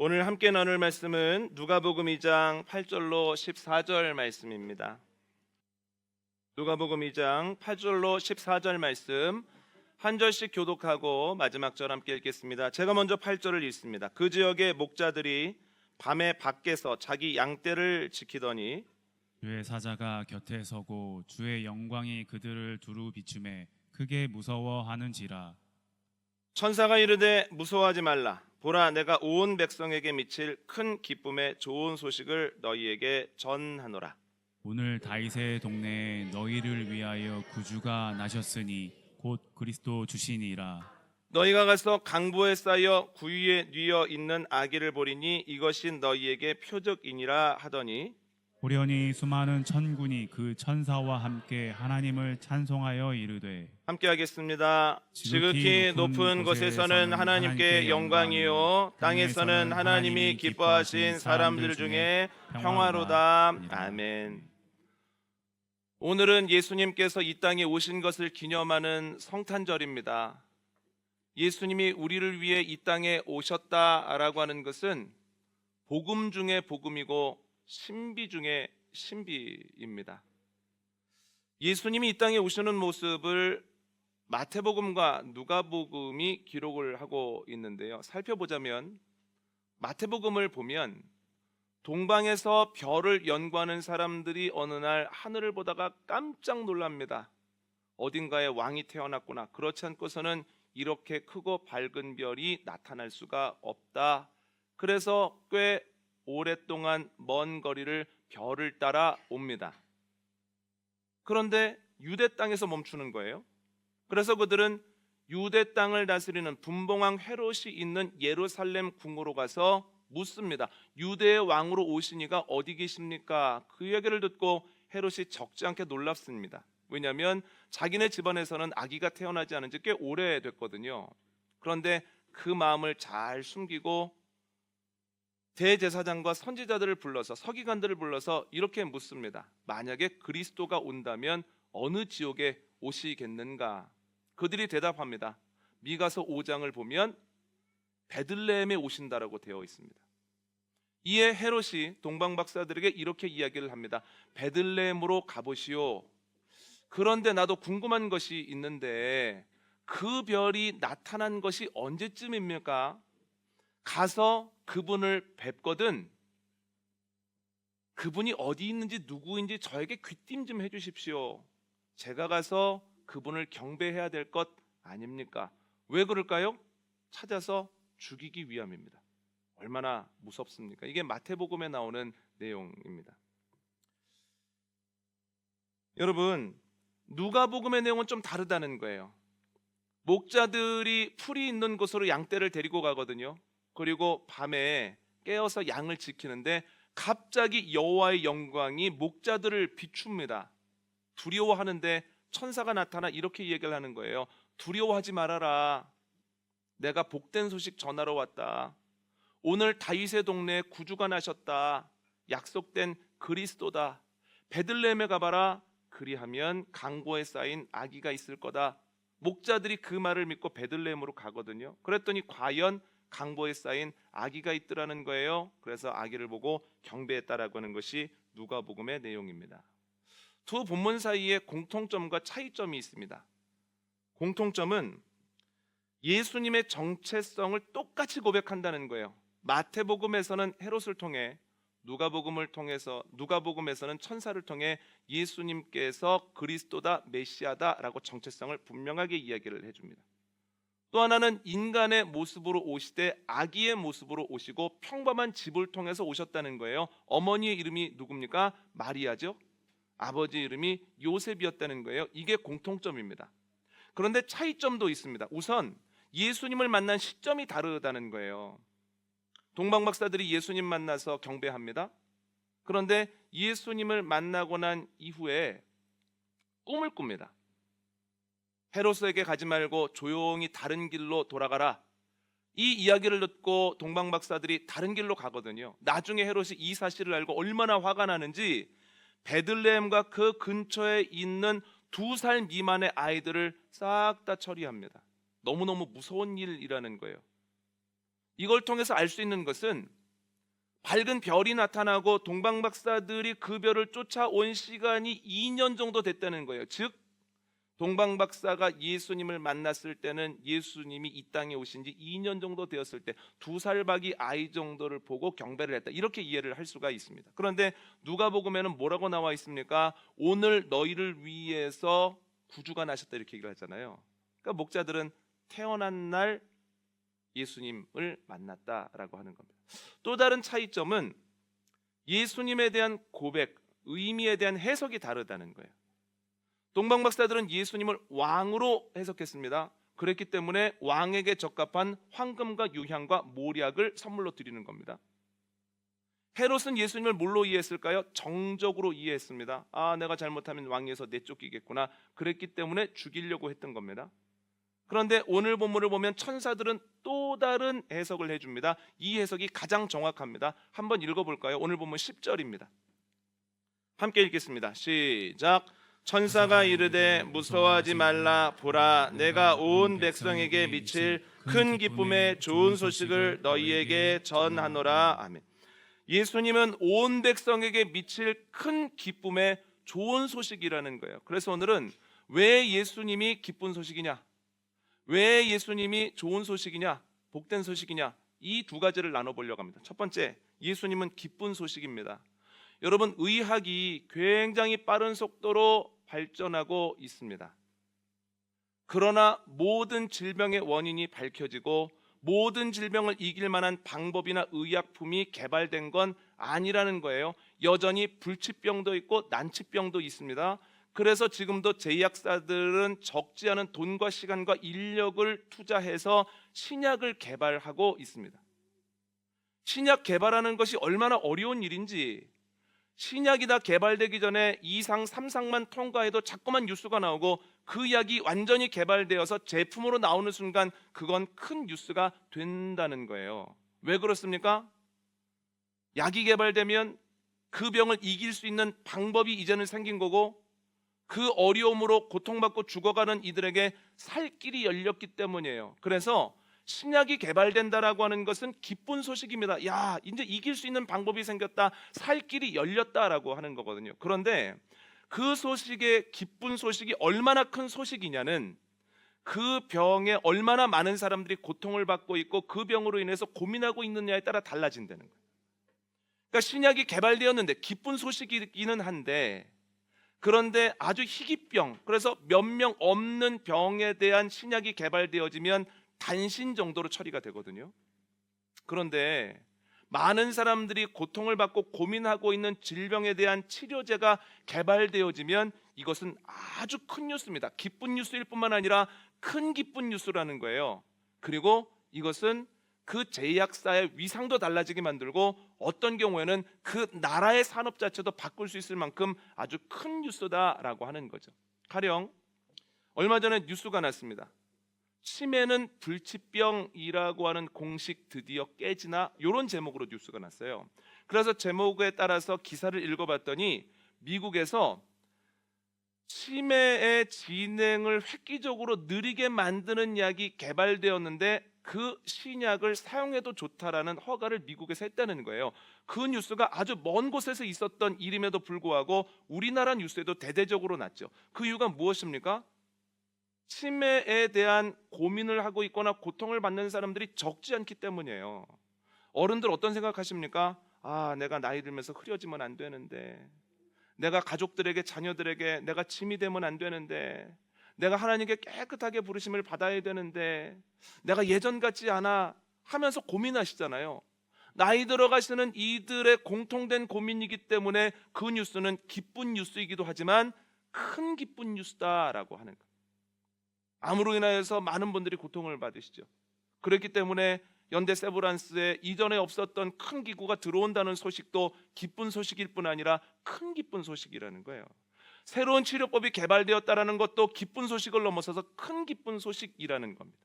오늘 함께 나눌 말씀은 누가복음 2장 8절로 14절 말씀입니다. 누가복음 2장 8절로 14절 말씀 한 절씩 교독하고 마지막 절 함께 읽겠습니다. 제가 먼저 8절을 읽습니다. 그 지역의 목자들이 밤에 밖에서 자기 양떼를 지키더니 주의 사자가 곁에 서고 주의 영광이 그들을 두루 비추매 크게 무서워하는지라. 천사가 이르되 무서워하지 말라. 보라, 내가 온 백성에게 미칠 큰 기쁨의 좋은 소식을 너희에게 전하노라. 오늘 다윗의 동네에 너희를 위하여 구주가 나셨으니 곧 그리스도 주시니라. 너희가 가서 강보에 쌓여 구유에 뉘어 있는 아기를 보리니 이것이 너희에게 표적이니라 하더니 호련히 수많은 천군이 그 천사와 함께 하나님을 찬송하여 이르되 함께 하겠습니다. 지극히 높은 곳에서는 하나님께 영광이요 땅에서는 하나님이 기뻐하신 사람들 중에 평화로다. 아멘. 오늘은 예수님께서 이 땅에 오신 것을 기념하는 성탄절입니다. 예수님이 우리를 위해 이 땅에 오셨다라고 하는 것은 복음 중에 복음이고 신비 중에 신비입니다. 예수님이 이 땅에 오시는 모습을 마태복음과 누가복음이 기록을 하고 있는데요. 살펴보자면 마태복음을 보면 동방에서 별을 연구하는 사람들이 어느 날 하늘을 보다가 깜짝 놀랍니다. 어딘가에 왕이 태어났구나. 그렇지 않고서는 이렇게 크고 밝은 별이 나타날 수가 없다. 그래서 꽤 오랫동안 먼 거리를 별을 따라 옵니다. 그런데 유대 땅에서 멈추는 거예요. 그래서 그들은 유대 땅을 다스리는 분봉왕 헤롯이 있는 예루살렘 궁으로 가서 묻습니다. 유대의 왕으로 오시니가 어디 계십니까? 그 얘기를 듣고 헤롯이 적지 않게 놀랍습니다. 왜냐하면 자기네 집안에서는 아기가 태어나지 않은 지 꽤 오래됐거든요. 그런데 그 마음을 잘 숨기고 대제사장과 선지자들을 불러서 서기관들을 불러서 이렇게 묻습니다. 만약에 그리스도가 온다면 어느 지역에 오시겠는가? 그들이 대답합니다. 미가서 5장을 보면 베들레헴에 오신다라고 되어 있습니다. 이에 헤롯이 동방 박사들에게 이렇게 이야기를 합니다. 베들레헴으로 가보시오. 그런데 나도 궁금한 것이 있는데 그 별이 나타난 것이 언제쯤입니까? 가서 그분을 뵙거든 그분이 어디 있는지 누구인지 저에게 귀띔 좀 해주십시오. 제가 가서 그분을 경배해야 될 것 아닙니까? 왜 그럴까요? 찾아서 죽이기 위함입니다. 얼마나 무섭습니까? 이게 마태복음에 나오는 내용입니다. 여러분, 누가복음의 내용은 좀 다르다는 거예요. 목자들이 풀이 있는 곳으로 양떼를 데리고 가거든요. 그리고 밤에 깨어서 양을 지키는데 갑자기 여호와의 영광이 목자들을 비춥니다. 두려워하는데 천사가 나타나 이렇게 얘기를 하는 거예요. 두려워하지 말아라. 내가 복된 소식 전하러 왔다. 오늘 다윗의 동네에 구주가 나셨다. 약속된 그리스도다. 베들레헴에 가봐라. 그리하면 강보에 쌓인 아기가 있을 거다. 목자들이 그 말을 믿고 베들레헴으로 가거든요. 그랬더니 과연 강보에 쌓인 아기가 있더라는 거예요. 그래서 아기를 보고 경배했다라고 하는 것이 누가복음의 내용입니다. 두 본문 사이에 공통점과 차이점이 있습니다. 공통점은 예수님의 정체성을 똑같이 고백한다는 거예요. 마태복음에서는 헤롯을 통해, 누가복음에서는 천사를 통해 예수님께서 그리스도다, 메시아다라고 정체성을 분명하게 이야기를 해줍니다. 또 하나는 인간의 모습으로 오시되 아기의 모습으로 오시고 평범한 집을 통해서 오셨다는 거예요. 어머니의 이름이 누굽니까? 마리아죠. 아버지 이름이 요셉이었다는 거예요. 이게 공통점입니다. 그런데 차이점도 있습니다. 우선 예수님을 만난 시점이 다르다는 거예요. 동방 박사들이 예수님 만나서 경배합니다. 그런데 예수님을 만나고 난 이후에 꿈을 꿉니다. 헤롯에게 가지 말고 조용히 다른 길로 돌아가라. 이 이야기를 듣고 동방 박사들이 다른 길로 가거든요. 나중에 헤롯이 이 사실을 알고 얼마나 화가 나는지 베들레헴과 그 근처에 있는 2살 미만의 아이들을 싹 다 처리합니다. 너무너무 무서운 일이라는 거예요. 이걸 통해서 알 수 있는 것은 밝은 별이 나타나고 동방박사들이 그 별을 쫓아온 시간이 2년 정도 됐다는 거예요. 즉 동방박사가 예수님을 만났을 때는 예수님이 이 땅에 오신 지 2년 정도 되었을 때 2살 박이 아이 정도를 보고 경배를 했다. 이렇게 이해를 할 수가 있습니다. 그런데 누가복음에는 뭐라고 나와 있습니까? 오늘 너희를 위해서 구주가 나셨다 이렇게 얘기를 하잖아요. 그러니까 목자들은 태어난 날 예수님을 만났다라고 하는 겁니다. 또 다른 차이점은 예수님에 대한 고백, 의미에 대한 해석이 다르다는 거예요. 동방박사들은 예수님을 왕으로 해석했습니다. 그랬기 때문에 왕에게 적합한 황금과 유향과 모략을 선물로 드리는 겁니다. 헤롯은 예수님을 뭘로 이해했을까요? 정적으로 이해했습니다. 아, 내가 잘못하면 왕위에서 내쫓기겠구나. 그랬기 때문에 죽이려고 했던 겁니다. 그런데 오늘 본문을 보면 천사들은 또 다른 해석을 해줍니다. 이 해석이 가장 정확합니다. 한번 읽어볼까요? 오늘 본문 10절입니다. 함께 읽겠습니다. 시작. 천사가 이르되 무서워하지 말라. 보라, 내가 온 백성에게 미칠 큰 기쁨의 좋은 소식을 너희에게 전하노라. 아멘. 예수님은 온 백성에게 미칠 큰 기쁨의 좋은 소식이라는 거예요. 그래서 오늘은 왜 예수님이 기쁜 소식이냐, 왜 예수님이 좋은 소식이냐, 복된 소식이냐, 이 두 가지를 나눠보려고 합니다. 첫 번째, 예수님은 기쁜 소식입니다. 여러분, 의학이 굉장히 빠른 속도로 발전하고 있습니다. 그러나 모든 질병의 원인이 밝혀지고 모든 질병을 이길 만한 방법이나 의약품이 개발된 건 아니라는 거예요. 여전히 불치병도 있고 난치병도 있습니다. 그래서 지금도 제약사들은 적지 않은 돈과 시간과 인력을 투자해서 신약을 개발하고 있습니다. 신약 개발하는 것이 얼마나 어려운 일인지, 신약이 다 개발되기 전에 2상, 3상만 통과해도 자꾸만 뉴스가 나오고 그 약이 완전히 개발되어서 제품으로 나오는 순간 그건 큰 뉴스가 된다는 거예요. 왜 그렇습니까? 약이 개발되면 그 병을 이길 수 있는 방법이 이제는 생긴 거고, 그 어려움으로 고통받고 죽어가는 이들에게 살 길이 열렸기 때문이에요. 그래서 신약이 개발된다라고 하는 것은 기쁜 소식입니다. 야, 이제 이길 수 있는 방법이 생겼다, 살 길이 열렸다라고 하는 거거든요. 그런데 그 소식의 기쁜 소식이 얼마나 큰 소식이냐는 그 병에 얼마나 많은 사람들이 고통을 받고 있고 그 병으로 인해서 고민하고 있느냐에 따라 달라진다는 거예요. 그러니까 신약이 개발되었는데 기쁜 소식이기는 한데, 그런데 아주 희귀병, 그래서 몇 명 없는 병에 대한 신약이 개발되어지면 단신 정도로 처리가 되거든요. 그런데 많은 사람들이 고통을 받고 고민하고 있는 질병에 대한 치료제가 개발되어지면 이것은 아주 큰 뉴스입니다. 기쁜 뉴스일 뿐만 아니라 큰 기쁜 뉴스라는 거예요. 그리고 이것은 그 제약사의 위상도 달라지게 만들고 어떤 경우에는 그 나라의 산업 자체도 바꿀 수 있을 만큼 아주 큰 뉴스다라고 하는 거죠. 가령 얼마 전에 뉴스가 났습니다. 치매는 불치병이라고 하는 공식 드디어 깨지나, 이런 제목으로 뉴스가 났어요. 그래서 제목에 따라서 기사를 읽어봤더니 미국에서 치매의 진행을 획기적으로 느리게 만드는 약이 개발되었는데 그 신약을 사용해도 좋다라는 허가를 미국에서 했다는 거예요. 그 뉴스가 아주 먼 곳에서 있었던 일임에도 불구하고 우리나라 뉴스에도 대대적으로 났죠. 그 이유가 무엇입니까? 치매에 대한 고민을 하고 있거나 고통을 받는 사람들이 적지 않기 때문이에요. 어른들 어떤 생각하십니까? 아, 내가 나이 들면서 흐려지면 안 되는데, 내가 가족들에게, 자녀들에게 내가 짐이 되면 안 되는데, 내가 하나님께 깨끗하게 부르심을 받아야 되는데, 내가 예전 같지 않아 하면서 고민하시잖아요. 나이 들어가시는 이들의 공통된 고민이기 때문에 그 뉴스는 기쁜 뉴스이기도 하지만 큰 기쁜 뉴스다라고 하는 거예요. 암으로 인하여서 많은 분들이 고통을 받으시죠. 그렇기 때문에 연대 세브란스에 이전에 없었던 큰 기구가 들어온다는 소식도 기쁜 소식일 뿐 아니라 큰 기쁜 소식이라는 거예요. 새로운 치료법이 개발되었다는 것도 기쁜 소식을 넘어서서 큰 기쁜 소식이라는 겁니다.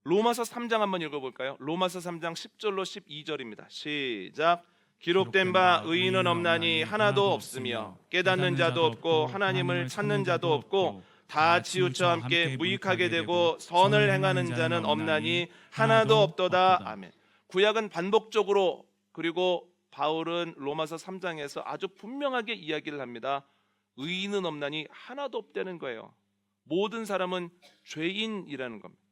로마서 3장 한번 읽어볼까요? 로마서 3장 10절로 12절입니다. 시작. 기록된 바 의인은 없나니 하나도 없으며 깨닫는 자도 없고 하나님을 찾는 자도 없고 다 치우쳐 함께 무익하게 되고 선을 행하는 자는 없나니 하나도 없도다. 아멘. 구약은 반복적으로, 그리고 바울은 로마서 3장에서 아주 분명하게 이야기를 합니다. 의인은 없나니 하나도 없다는 거예요. 모든 사람은 죄인이라는 겁니다.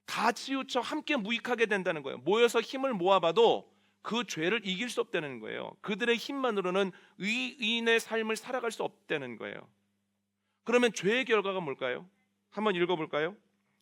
다 치우쳐 함께 무익하게 된다는 거예요. 모여서 힘을 모아봐도 그 죄를 이길 수 없다는 거예요. 그들의 힘만으로는 의인의 삶을 살아갈 수 없다는 거예요. 그러면 죄의 결과가 뭘까요? 한번 읽어볼까요?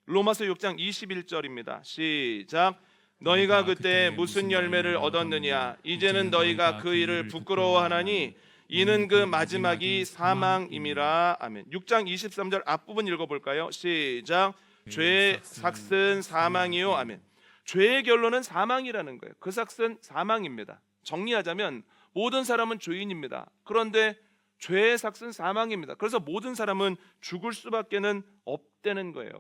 로마서 6장 21절입니다. 시작. 너희가 그때 무슨 열매를 얻었느냐? 이제는 너희가 그 일을 부끄러워하나니 이는 그 마지막이 사망임이라. 아멘. 6장 23절 앞부분 읽어볼까요? 시작. 죄의 삭은 사망이요. 아멘. 죄의 결론은 사망이라는 거예요. 그 삭은 사망입니다. 정리하자면 모든 사람은 죄인입니다. 그런데 죄의 삭은 사망입니다. 그래서 모든 사람은 죽을 수밖에는 없다는 거예요.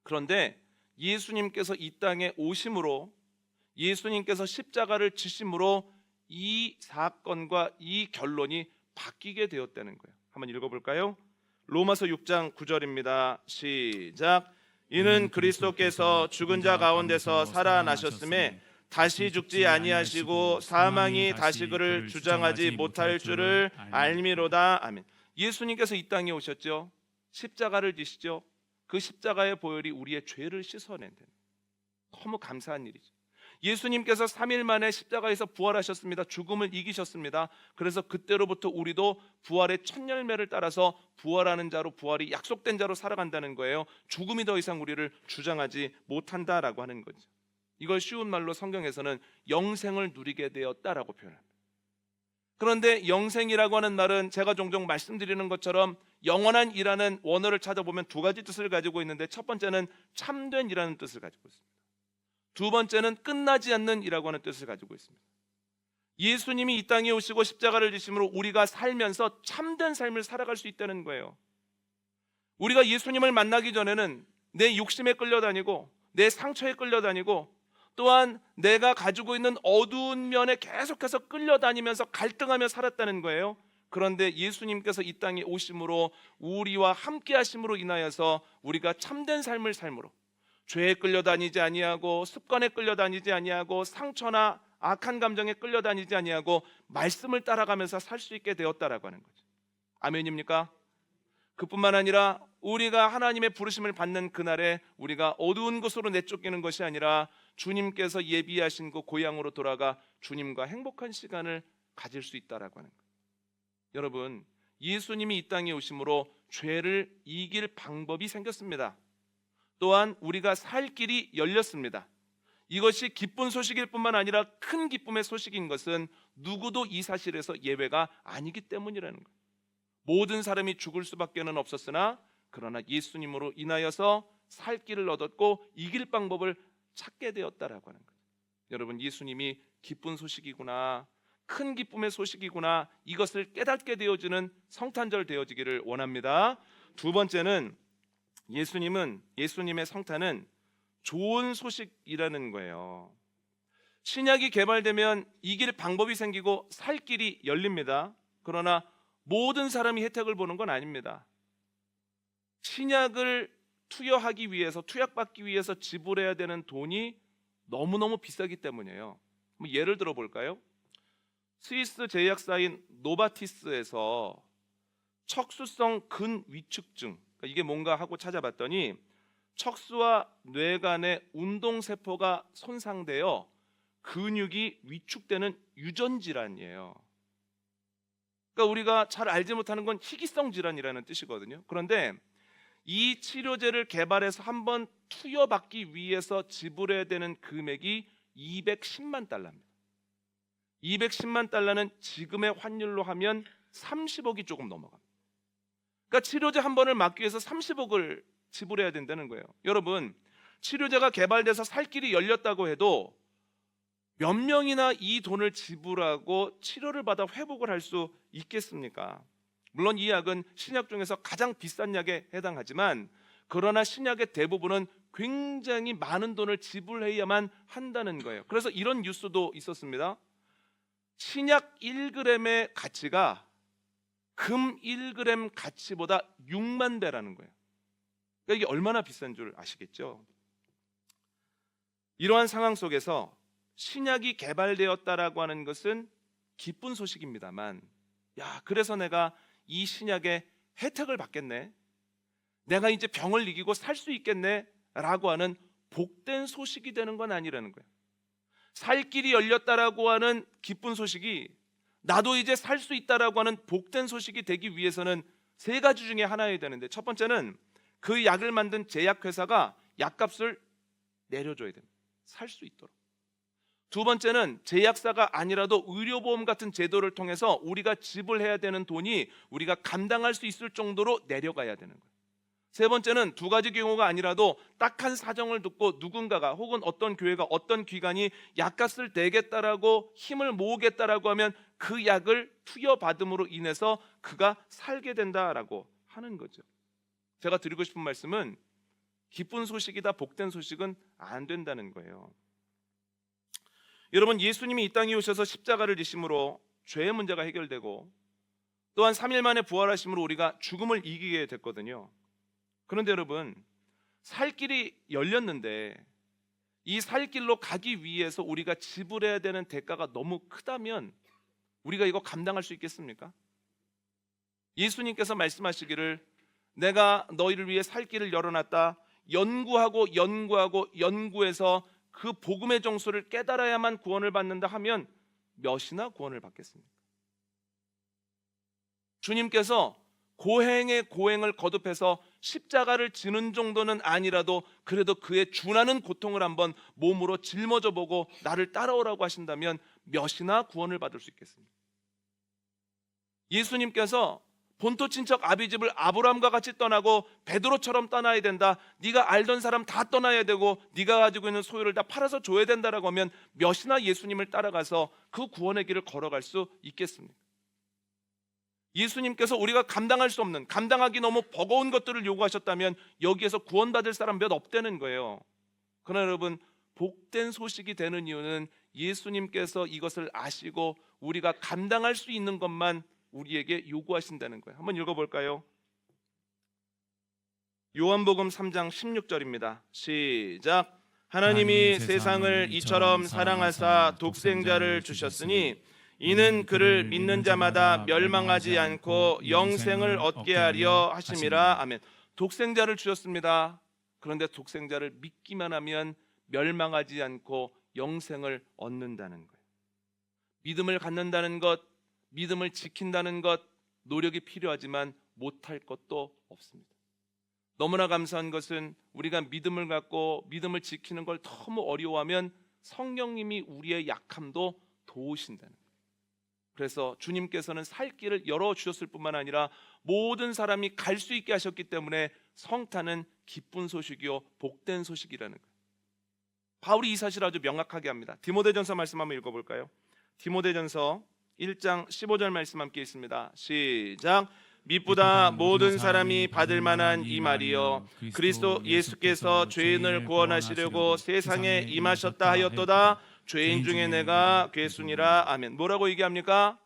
그런데 예수님께서 이 땅에 오심으로, 예수님께서 십자가를 지심으로 이 사건과 이 결론이 바뀌게 되었다는 거예요. 한번 읽어볼까요? 로마서 6장 9절입니다. 시작. 이는 그리스도께서 죽은 자 가운데서 살아나셨음에 다시 죽지 아니하시고 사망이 다시 그를 주장하지 못할 줄을 알미로다. 아멘. 예수님께서 이 땅에 오셨죠. 십자가를 지시죠. 그 십자가의 보혈이 우리의 죄를 씻어낸다. 너무 감사한 일이죠. 예수님께서 3일 만에 십자가에서 부활하셨습니다. 죽음을 이기셨습니다. 그래서 그때로부터 우리도 부활의 첫 열매를 따라서 부활하는 자로, 부활이 약속된 자로 살아간다는 거예요. 죽음이 더 이상 우리를 주장하지 못한다라고 하는 거죠. 이걸 쉬운 말로 성경에서는 영생을 누리게 되었다라고 표현합니다. 그런데 영생이라고 하는 말은 제가 종종 말씀드리는 것처럼 영원한이라는 원어를 찾아보면 두 가지 뜻을 가지고 있는데, 첫 번째는 참된이라는 뜻을 가지고 있습니다. 두 번째는 끝나지 않는이라고 하는 뜻을 가지고 있습니다. 예수님이 이 땅에 오시고 십자가를 지심으로 우리가 살면서 참된 삶을 살아갈 수 있다는 거예요. 우리가 예수님을 만나기 전에는 내 욕심에 끌려다니고 내 상처에 끌려다니고 또한 내가 가지고 있는 어두운 면에 계속해서 끌려다니면서 갈등하며 살았다는 거예요. 그런데 예수님께서 이 땅에 오심으로 우리와 함께 하심으로 인하여서 우리가 참된 삶을 삶으로 죄에 끌려다니지 아니하고 습관에 끌려다니지 아니하고 상처나 악한 감정에 끌려다니지 아니하고 말씀을 따라가면서 살 수 있게 되었다라고 하는 거죠. 아멘입니까? 그뿐만 아니라 우리가 하나님의 부르심을 받는 그날에 우리가 어두운 곳으로 내쫓기는 것이 아니라 주님께서 예비하신 그 고향으로 돌아가 주님과 행복한 시간을 가질 수 있다라고 하는 거예요. 여러분, 예수님이 이 땅에 오심으로 죄를 이길 방법이 생겼습니다. 또한 우리가 살 길이 열렸습니다. 이것이 기쁜 소식일 뿐만 아니라 큰 기쁨의 소식인 것은 누구도 이 사실에서 예외가 아니기 때문이라는 거예요. 모든 사람이 죽을 수밖에는 없었으나 그러나 예수님으로 인하여서 살 길을 얻었고 이길 방법을 찾게 되었다라고 하는 거예요. 여러분, 예수님이 기쁜 소식이구나, 큰 기쁨의 소식이구나, 이것을 깨닫게 되어지는 성탄절 되어지기를 원합니다. 두 번째는 예수님의 성탄은 좋은 소식이라는 거예요. 신약이 개발되면 이길 방법이 생기고 살 길이 열립니다. 그러나 모든 사람이 혜택을 보는 건 아닙니다. 신약을 투여하기 위해서, 투약받기 위해서 지불해야 되는 돈이 너무너무 비싸기 때문이에요. 예를 들어 볼까요? 스위스 제약사인 노바티스에서 척수성 근위축증, 이게 뭔가 하고 찾아봤더니 척수와 뇌간의 운동세포가 손상되어 근육이 위축되는 유전질환이에요. 그러니까 우리가 잘 알지 못하는 건 희귀성 질환이라는 뜻이거든요. 그런데 이 치료제를 개발해서 한번 투여받기 위해서 지불해야 되는 금액이 210만 달러입니다. 210만 달러는 지금의 환율로 하면 30억이 조금 넘어갑니다. 그러니까 치료제 한 번을 맞기 위해서 30억을 지불해야 된다는 거예요. 여러분, 치료제가 개발돼서 살 길이 열렸다고 해도 몇 명이나 이 돈을 지불하고 치료를 받아 회복을 할 수 있겠습니까? 물론 이 약은 신약 중에서 가장 비싼 약에 해당하지만 그러나 신약의 대부분은 굉장히 많은 돈을 지불해야만 한다는 거예요. 그래서 이런 뉴스도 있었습니다. 신약 1g의 가치가 금 1g 가치보다 6만 배라는 거예요. 그러니까 이게 얼마나 비싼 줄 아시겠죠? 이러한 상황 속에서 신약이 개발되었다라고 하는 것은 기쁜 소식입니다만, 야, 그래서 내가 이 신약의 혜택을 받겠네, 내가 이제 병을 이기고 살 수 있겠네 라고 하는 복된 소식이 되는 건 아니라는 거예요. 살 길이 열렸다라고 하는 기쁜 소식이 나도 이제 살 수 있다라고 하는 복된 소식이 되기 위해서는 세 가지 중에 하나여야 되는데, 첫 번째는 그 약을 만든 제약회사가 약값을 내려줘야 됩니다. 살 수 있도록. 두 번째는 제약사가 아니라도 의료보험 같은 제도를 통해서 우리가 지불해야 되는 돈이 우리가 감당할 수 있을 정도로 내려가야 되는 거예요. 세 번째는 두 가지 경우가 아니라도 딱한 사정을 듣고 누군가가 혹은 어떤 교회가 어떤 기관이 약값을 내겠다라고 힘을 모으겠다라고 하면 그 약을 투여받음으로 인해서 그가 살게 된다라고 하는 거죠. 제가 드리고 싶은 말씀은 기쁜 소식이다 복된 소식은 안 된다는 거예요. 여러분, 예수님이 이 땅에 오셔서 십자가를 지심으로 죄의 문제가 해결되고 또한 3일 만에 부활하심으로 우리가 죽음을 이기게 됐거든요. 그런데 여러분, 살 길이 열렸는데 이 살 길로 가기 위해서 우리가 지불해야 되는 대가가 너무 크다면 우리가 이거 감당할 수 있겠습니까? 예수님께서 말씀하시기를 내가 너희를 위해 살 길을 열어놨다, 연구해서 그 복음의 정수를 깨달아야만 구원을 받는다 하면 몇이나 구원을 받겠습니까? 주님께서 고행의 고행을 거듭해서 십자가를 지는 정도는 아니라도 그래도 그의 준하는 고통을 한번 몸으로 짊어져 보고 나를 따라오라고 하신다면 몇이나 구원을 받을 수 있겠습니까? 예수님께서 본토 친척 아비집을 아브라함과 같이 떠나고 베드로처럼 떠나야 된다, 네가 알던 사람 다 떠나야 되고 네가 가지고 있는 소유를 다 팔아서 줘야 된다라고 하면 몇이나 예수님을 따라가서 그 구원의 길을 걸어갈 수 있겠습니까? 예수님께서 우리가 감당할 수 없는, 감당하기 너무 버거운 것들을 요구하셨다면 여기에서 구원받을 사람 몇 없다는 거예요. 그러나 여러분, 복된 소식이 되는 이유는 예수님께서 이것을 아시고 우리가 감당할 수 있는 것만 우리에게 요구하신다는 거예요. 한번 읽어볼까요? 요한복음 3장 16절입니다. 시작. 하나님이 세상을 이처럼 사랑하사 독생자를 주셨으니 이는 그를 믿는 자마다 멸망하지 않고 영생을 얻게 하려 하심이라. 아멘. 독생자를 주셨습니다. 그런데 독생자를 믿기만 하면 멸망하지 않고 영생을 얻는다는 거예요. 믿음을 갖는다는 것, 믿음을 지킨다는 것, 노력이 필요하지만 못할 것도 없습니다. 너무나 감사한 것은 우리가 믿음을 갖고 믿음을 지키는 걸 너무 어려워하면 성령님이 우리의 약함도 도우신다는 거예요. 그래서 주님께서는 살 길을 열어주셨을 뿐만 아니라 모든 사람이 갈 수 있게 하셨기 때문에 성탄은 기쁜 소식이요 복된 소식이라는 거예요. 바울이 이 사실을 아주 명확하게 합니다. 디모데전서 말씀 한번 읽어볼까요? 디모데전서 1장 15절 말씀 함께 있습니다. 시작. 믿보다 모든 사람이 받을 만한 이 말이요 그리스도 예수께서 죄인을 구원하시려고 세상에 임하셨다 하였도다. 죄인 중에 내가 괴순이라. 아멘. 뭐라고 얘기합니까?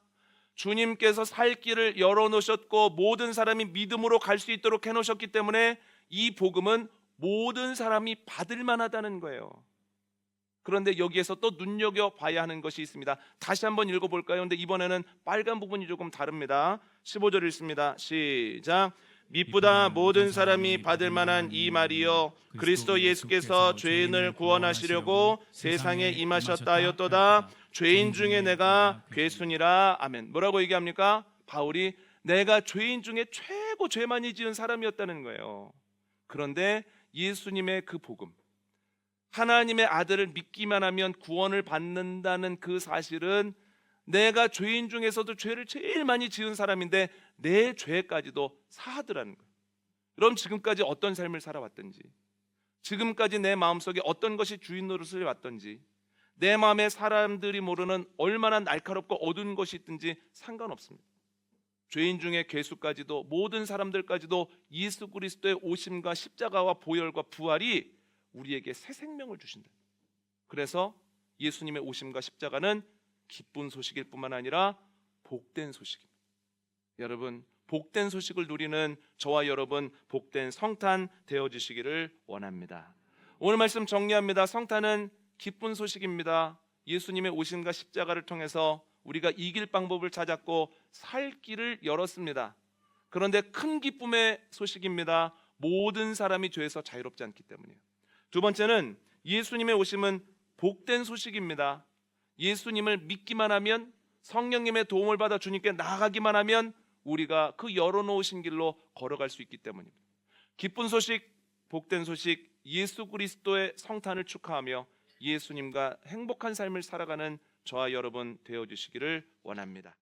주님께서 살 길을 열어놓으셨고 모든 사람이 믿음으로 갈 수 있도록 해놓으셨기 때문에 이 복음은 모든 사람이 받을 만하다는 거예요. 그런데 여기에서 또 눈여겨봐야 하는 것이 있습니다. 다시 한번 읽어볼까요? 근데 이번에는 빨간 부분이 조금 다릅니다. 15절 읽습니다. 시작. 믿보다 모든 사람이 받을 만한 이 말이요 그리스도 예수께서 죄인을 구원하시려고 세상에 임하셨다 하였도다. 죄인 중에 내가 괴순이라. 아멘. 뭐라고 얘기합니까? 바울이 내가 죄인 중에 최고 죄 많이 지은 사람이었다는 거예요. 그런데 예수님의 그 복음, 하나님의 아들을 믿기만 하면 구원을 받는다는 그 사실은 내가 죄인 중에서도 죄를 제일 많이 지은 사람인데 내 죄까지도 사하더라는 거예요. 그럼 지금까지 어떤 삶을 살아왔든지, 지금까지 내 마음속에 어떤 것이 주인 노릇을 해왔든지, 내 마음에 사람들이 모르는 얼마나 날카롭고 어두운 것이 있든지 상관없습니다. 죄인 중에 괴수까지도, 모든 사람들까지도 예수 그리스도의 오심과 십자가와 보혈과 부활이 우리에게 새 생명을 주신다. 그래서 예수님의 오심과 십자가는 기쁜 소식일 뿐만 아니라 복된 소식입니다. 여러분, 복된 소식을 누리는 저와 여러분 복된 성탄 되어주시기를 원합니다. 오늘 말씀 정리합니다. 성탄은 기쁜 소식입니다. 예수님의 오심과 십자가를 통해서 우리가 이길 방법을 찾았고 살 길을 열었습니다. 그런데 큰 기쁨의 소식입니다. 모든 사람이 죄에서 자유롭지 않기 때문이에요. 두 번째는 예수님의 오심은 복된 소식입니다. 예수님을 믿기만 하면, 성령님의 도움을 받아 주님께 나아가기만 하면 우리가 그 열어놓으신 길로 걸어갈 수 있기 때문입니다. 기쁜 소식, 복된 소식, 예수 그리스도의 성탄을 축하하며 예수님과 행복한 삶을 살아가는 저와 여러분 되어주시기를 원합니다.